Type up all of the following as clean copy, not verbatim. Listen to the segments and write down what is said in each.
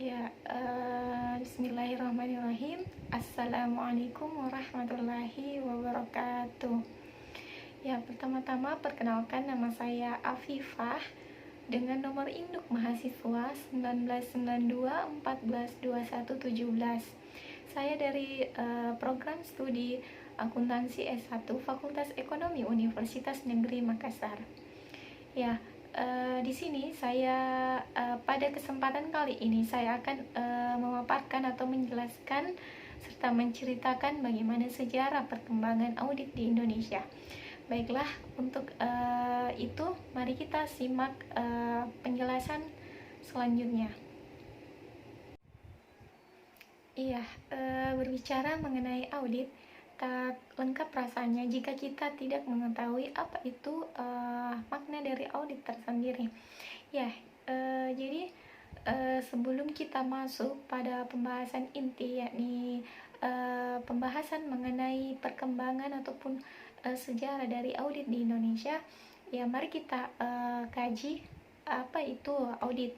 Ya, Bismillahirrahmanirrahim. Assalamualaikum warahmatullahi wabarakatuh. Ya, pertama-tama perkenalkan, nama saya Afifah dengan nomor induk mahasiswa 1992 142117. Saya dari program studi akuntansi S1 Fakultas Ekonomi Universitas Negeri Makassar. Ya, di sini saya pada kesempatan kali ini saya akan memaparkan atau menjelaskan serta menceritakan bagaimana sejarah perkembangan audit di Indonesia. Baiklah, untuk itu mari kita simak penjelasan selanjutnya. Iya, berbicara mengenai audit, tak lengkap rasanya jika kita tidak mengetahui apa itu makna dari audit tersendiri. Ya, jadi sebelum kita masuk pada pembahasan inti, yakni pembahasan mengenai perkembangan ataupun sejarah dari audit di Indonesia, ya mari kita kaji apa itu audit.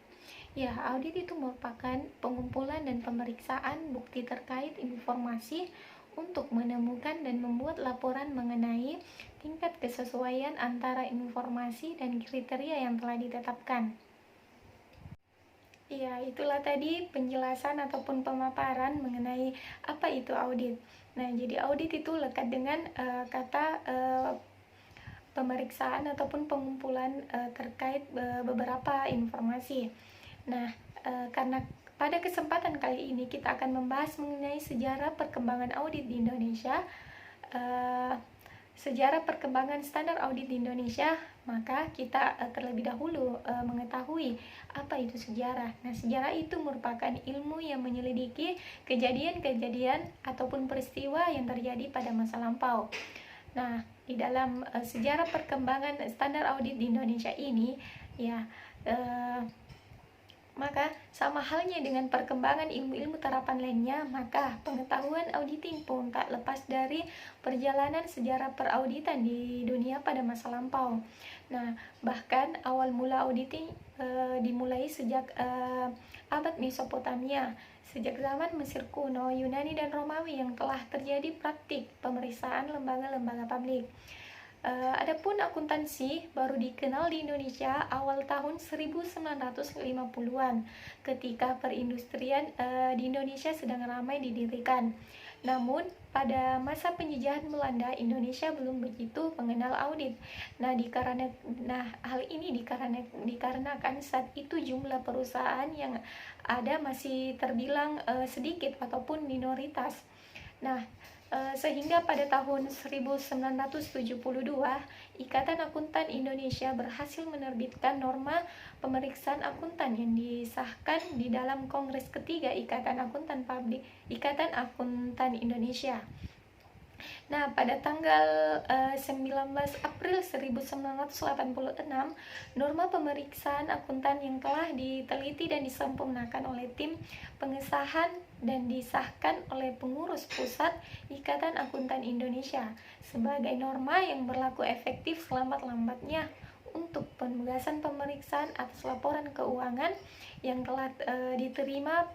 Ya, audit itu merupakan pengumpulan dan pemeriksaan bukti terkait informasi untuk menemukan dan membuat laporan mengenai tingkat kesesuaian antara informasi dan kriteria yang telah ditetapkan. Ya, itulah tadi penjelasan ataupun pemaparan mengenai apa itu audit. Nah, jadi audit itu lekat dengan kata pemeriksaan ataupun pengumpulan terkait beberapa informasi. Nah, karena pada kesempatan kali ini kita akan membahas mengenai sejarah perkembangan audit di Indonesia, sejarah perkembangan standar audit di Indonesia, maka kita terlebih dahulu mengetahui apa itu sejarah. Nah, sejarah itu merupakan ilmu yang menyelidiki kejadian-kejadian ataupun peristiwa yang terjadi pada masa lampau. Nah, di dalam sejarah perkembangan standar audit di Indonesia ini, ya, maka sama halnya dengan perkembangan ilmu-ilmu terapan lainnya, maka pengetahuan auditing pun tak lepas dari perjalanan sejarah perauditan di dunia pada masa lampau. Nah, bahkan awal mula auditing dimulai sejak abad Mesopotamia, sejak zaman Mesir kuno, Yunani dan Romawi yang telah terjadi praktik pemeriksaan lembaga-lembaga publik. Adapun akuntansi baru dikenal di Indonesia awal tahun 1950-an ketika perindustrian di Indonesia sedang ramai didirikan. Namun, pada masa penjajahan Belanda, Indonesia belum begitu mengenal audit. Nah, hal ini dikarenakan saat itu jumlah perusahaan yang ada masih terbilang sedikit ataupun minoritas. Nah, sehingga pada tahun 1972, Ikatan Akuntan Indonesia berhasil menerbitkan norma pemeriksaan akuntan yang disahkan di dalam Kongres ketiga Ikatan Akuntan Indonesia. Nah, pada tanggal 19 April 1986, norma pemeriksaan akuntan yang telah diteliti dan disempurnakan oleh tim pengesahan dan disahkan oleh pengurus pusat Ikatan Akuntan Indonesia sebagai norma yang berlaku efektif selambat-lambatnya untuk penugasan pemeriksaan atas laporan keuangan yang telah diterima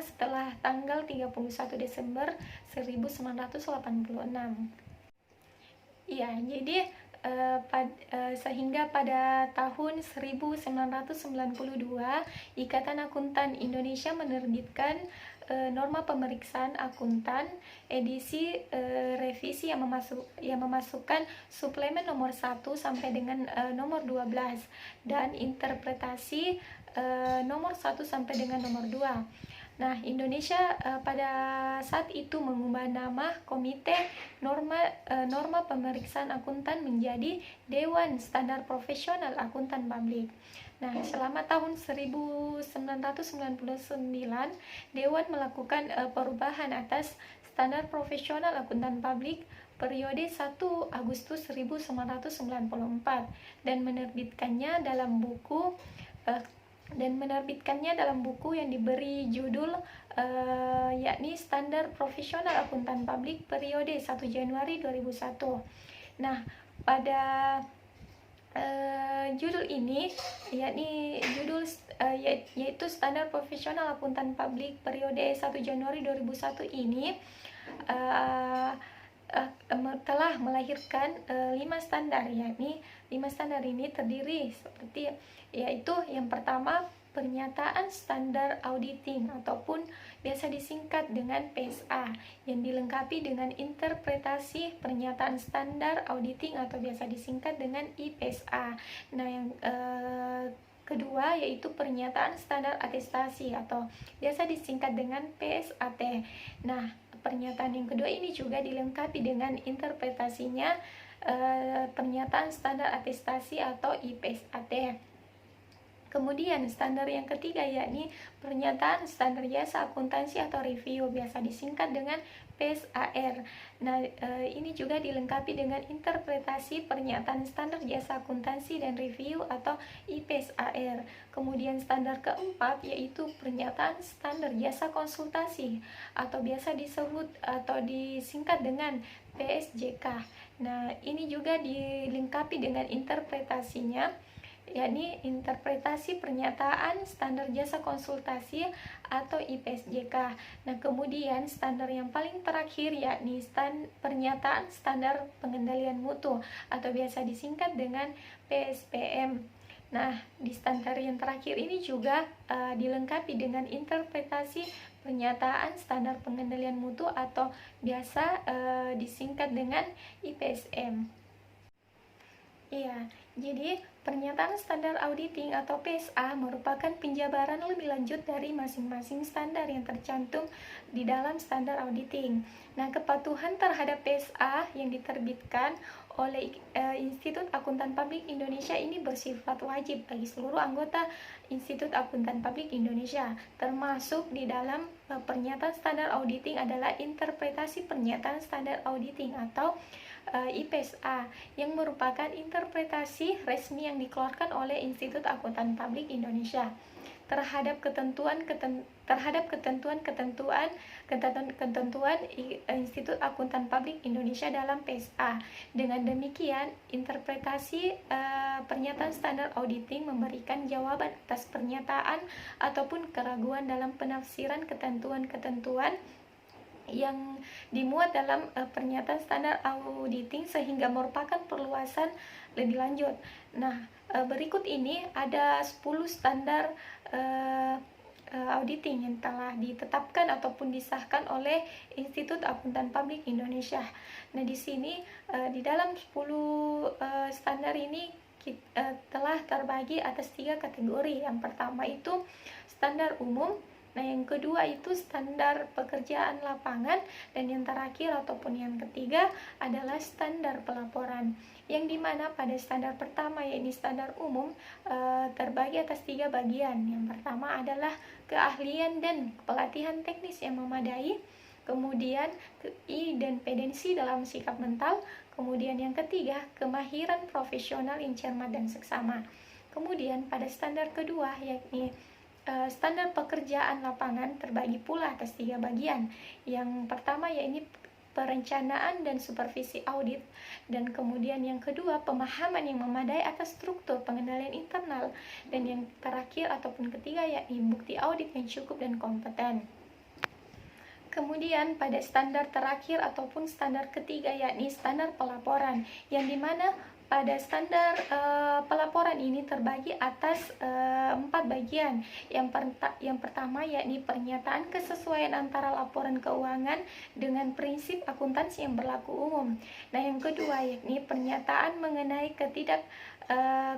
setelah tanggal 31 Desember 1986. Ya, jadi sehingga pada tahun 1992 Ikatan Akuntan Indonesia menerbitkan norma pemeriksaan akuntan edisi revisi yang memasukkan suplemen nomor 1 sampai dengan nomor 12 dan interpretasi nomor 1 sampai dengan nomor 2. Nah, Indonesia pada saat itu mengubah nama Komite Norma Pemeriksaan Akuntan menjadi Dewan Standar Profesional Akuntan Publik. Nah, selama tahun 1999, Dewan melakukan perubahan atas Standar Profesional Akuntan Publik periode 1 Agustus 1994 dan menerbitkannya dalam buku yang diberi judul yakni Standar Profesional Akuntan Publik periode 1 Januari 2001. Nah, pada Judul ini yaitu Standar Profesional Akuntan Publik periode 1 Januari 2001 ini uh, telah melahirkan 5 standar, yakni 5 standar ini terdiri seperti yaitu yang pertama pernyataan standar auditing ataupun biasa disingkat dengan PSA yang dilengkapi dengan interpretasi pernyataan standar auditing atau biasa disingkat dengan IPSA. Nah, yang kedua yaitu pernyataan standar atestasi atau biasa disingkat dengan PSAT. Nah, pernyataan yang kedua ini juga dilengkapi dengan interpretasinya pernyataan standar atestasi atau IPSAT. Kemudian standar yang ketiga yakni pernyataan standar jasa akuntansi atau review biasa disingkat dengan PSAR. Nah, ini juga dilengkapi dengan interpretasi pernyataan standar jasa akuntansi dan review atau IPSAR. Kemudian standar keempat yaitu pernyataan standar jasa konsultasi atau biasa disebut atau disingkat dengan PSJK. Nah, ini juga dilengkapi dengan interpretasinya, yakni interpretasi pernyataan standar jasa konsultasi atau IPSJK. Nah, kemudian standar yang paling terakhir yakni pernyataan standar pengendalian mutu atau biasa disingkat dengan PSPM. Nah, di standar yang terakhir ini juga dilengkapi dengan interpretasi pernyataan standar pengendalian mutu atau biasa disingkat dengan IPSM. Iya, jadi pernyataan standar auditing atau PSA merupakan penjabaran lebih lanjut dari masing-masing standar yang tercantum di dalam standar auditing. Nah, kepatuhan terhadap PSA yang diterbitkan oleh Institut Akuntan Publik Indonesia ini bersifat wajib bagi seluruh anggota Institut Akuntan Publik Indonesia, termasuk di dalam pernyataan standar auditing adalah interpretasi pernyataan standar auditing atau IPSA yang merupakan interpretasi resmi yang dikeluarkan oleh Institut Akuntan Publik Indonesia terhadap ketentuan Institut Akuntan Publik Indonesia dalam PSA. Dengan demikian, interpretasi pernyataan standar auditing memberikan jawaban atas pernyataan ataupun keraguan dalam penafsiran ketentuan-ketentuan yang dimuat dalam pernyataan standar auditing sehingga merupakan perluasan lebih lanjut. Nah, berikut ini ada 10 standar auditing yang telah ditetapkan ataupun disahkan oleh Institut Akuntan Publik Indonesia. Nah, di sini di dalam 10 standar ini telah terbagi atas 3 kategori. Yang pertama itu standar umum. Nah, yang kedua itu standar pekerjaan lapangan, dan yang terakhir ataupun yang ketiga adalah standar pelaporan. Yang dimana pada standar pertama yaitu standar umum terbagi atas 3 bagian. Yang pertama adalah keahlian dan pelatihan teknis yang memadai, kemudian independensi dalam sikap mental, kemudian yang ketiga kemahiran profesional yang cermat dan seksama. Kemudian pada standar kedua yakni standar pekerjaan lapangan terbagi pula atas 3 bagian. Yang pertama yaitu perencanaan dan supervisi audit, dan kemudian yang kedua pemahaman yang memadai atas struktur pengendalian internal, dan yang terakhir ataupun ketiga yaitu bukti audit yang cukup dan kompeten. Kemudian pada standar terakhir ataupun standar ketiga yakni standar pelaporan, yang dimana pada standar pelaporan ini terbagi atas 4 bagian. Yang pertama yakni pernyataan kesesuaian antara laporan keuangan dengan prinsip akuntansi yang berlaku umum. Nah, yang kedua yakni pernyataan mengenai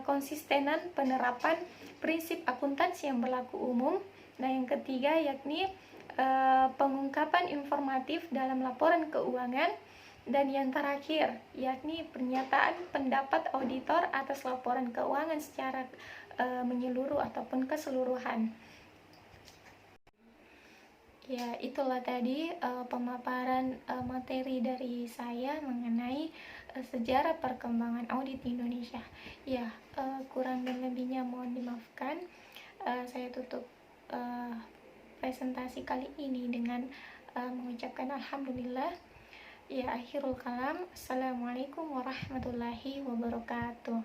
konsistenan penerapan prinsip akuntansi yang berlaku umum. Nah, yang ketiga yakni pengungkapan informatif dalam laporan keuangan. Dan yang terakhir yakni pernyataan pendapat auditor atas laporan keuangan secara menyeluruh ataupun keseluruhan. Ya, itulah tadi pemaparan materi dari saya mengenai sejarah perkembangan audit di Indonesia. Ya, kurang dan lebihnya mohon dimaafkan. Saya tutup presentasi kali ini dengan mengucapkan alhamdulillah. Ya, akhirul kalam. Assalamualaikum warahmatullahi wabarakatuh.